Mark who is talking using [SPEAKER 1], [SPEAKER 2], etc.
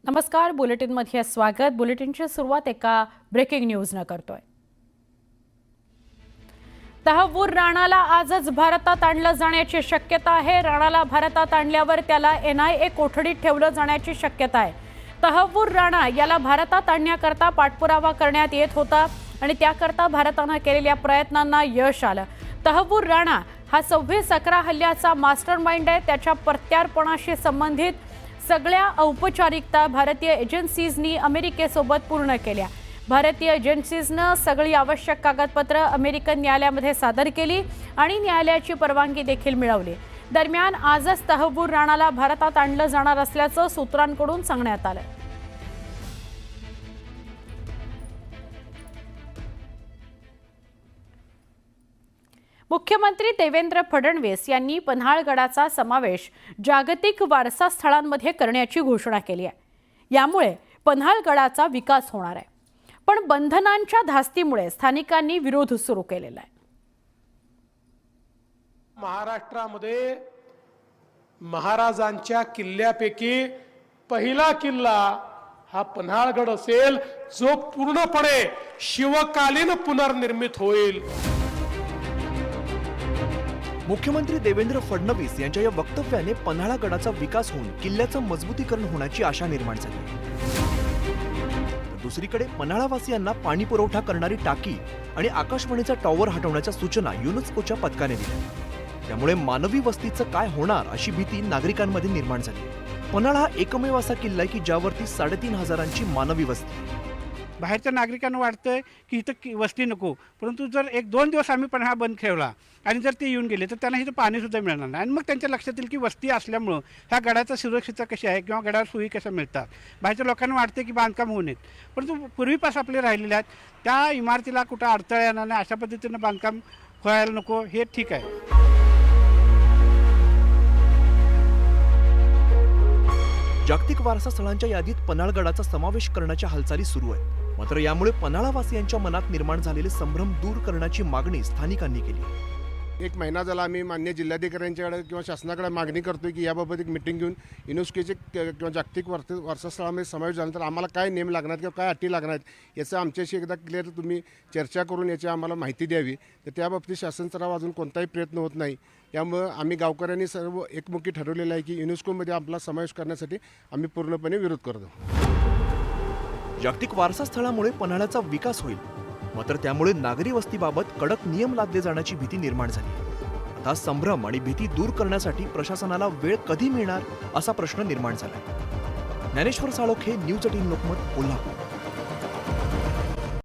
[SPEAKER 1] नमस्कार, बुलेटिनमध्ये स्वागत। बुलेटिनची सुरुवात एका ब्रेकिंग न्यूजने करतोय। तहव्वूर राणाला आजच भारतात आणलं जाण्याची शक्यता आहे। राणाला भारतात आणल्यावर त्याला NIA कोठडीत ठेवलं जाण्याची शक्यता आहे। तहव्वूर राणा याला भारतात आणण्याकरता पाठपुरावा करण्यात येत होता आणि त्याकरता भारताने केलेल्या प्रयत्नांना यश आलं। तहव्वूर राणा हा 26/11 हल्ल्याचा मास्टरमाइंड आहे। त्याच्या प्रत्यार्पणाशी संबंधित सगळ्या औपचारिकता भारतीय एजन्सीजनी अमेरिकेसोबत पूर्ण केल्या। भारतीय एजन्सीजने सगळी आवश्यक कागदपत्रे अमेरिकन न्यायालयामध्ये सादर केली आणि न्यायालयाची परवानगी देखील मिळवली। दरम्यान आजच तहव्वूर राणाला भारतात आणलं जाणार असल्याचं सूत्रांकडून सांगण्यात आलं। मुख्यमंत्री देवेंद्र फडणवीस यांनी पन्हाळगडाचा समावेश जागतिक वारसा स्थळांमध्ये करण्याची घोषणा केली आहे। यामुळे पन्हाळगडाचा विकास होणार आहे, पण बंधनांच्या धास्तीमुळे स्थानिकांनी विरोध सुरू केलेला आहे।
[SPEAKER 2] महाराष्ट्रामध्ये महाराजांच्या किल्ल्यापैकी पहिला किल्ला हा पन्हाळगड असेल, जो पूर्णपणे शिवकालीन पुनर्निर्मित होईल।
[SPEAKER 3] मुख्यमंत्री देवेंद्र फडणवीस यांच्या या वक्तव्याने पन्हाळगडाचा विकास होऊन किल्ल्याचं मजबूतीकरण होण्याची आशा निर्माण झाली। दुसरीकडे पन्हाळावासियांना पाणी पुरवठा करणारी टाकी आणि आकाशवाणीचा टॉवर हटवण्याच्या सूचना युनेस्कोच्या पथकाने दिल्या। त्यामुळे मानवी वस्तीचं काय होणार अशी भीती नागरिकांमध्ये निर्माण झाली। पन्हाळा हा एकमेव असा किल्ला आहे की ज्यावरती 3,500ची मानवी वस्ती।
[SPEAKER 4] बाहेरच्या नागरिकांना वाटतंय की इथं वस्ती नको, परंतु जर 1-2 दिवस आम्ही पन्हाळा बंद ठेवला आणि जर ते येऊन गेले तर त्यांना इथं पाणीसुद्धा मिळणार नाही। आणि मग त्यांच्या लक्षात येईल की वस्ती असल्यामुळं ह्या गडाचा सुरक्षितता कशी आहे किंवा गडावर सोयी कशा मिळतात। बाहेरच्या लोकांना वाटते की बांधकाम होऊ नयेत, परंतु पूर्वीपासून आपले राहिलेले आहेत त्या इमारतीला कुठं अडथळा येणार नाही अशा पद्धतीनं बांधकाम व्हायला नको, हे ठीक आहे।
[SPEAKER 3] जागतिक वारसा स्थळांच्या यादीत पन्हाळगडाचा समावेश करण्याच्या हालचाली सुरू आहेत। मात्र यामुळे पन्हाळावासियांच्या मनात निर्माण झालेले संभ्रम दूर करण्याची मागणी स्थानिकांनी केली।
[SPEAKER 5] 1 महिना झाला आम्ही मान्य जिल्हाधिकाऱ्यांच्याकडे किंवा शासनाकडे मागणी करतोय की याबाबत एक मीटिंग घेऊन युनेस्कोचे किंवा जागतिक वारसा स्थळामध्ये समावेश झाल्यानंतर आम्हाला काय नेम लागणार किंवा काय अटी लागणार आहेत याचं आमच्याशी एकदा क्लिअर तुम्ही चर्चा करून याची आम्हाला माहिती द्यावी। तर त्याबाबतीत शासन स्तरावर अजून कोणताही प्रयत्न होत नाही। त्यामुळे आम्ही गावकऱ्यांनी सर्व एकमुखी ठरवलेलं आहे की युनेस्कोमध्ये आपला समावेश करण्यासाठी आम्ही पूर्णपणे विरोध करतो।
[SPEAKER 3] जागतिक वारसा स्थळामुळे पन्हाळ्याचा विकास होईल, मात्र त्यामुळे नागरी वस्तीबाबत कडक नियम लादले जाण्याची भीती निर्माण झाली। आता संभ्रम आणि भीती दूर करण्यासाठी प्रशासनाला वेळ कधी मिळणार असा प्रश्न निर्माण झाला। ज्ञानेश्वर साळोखे, न्यूज 18 लोकमत, कोल्हापूर।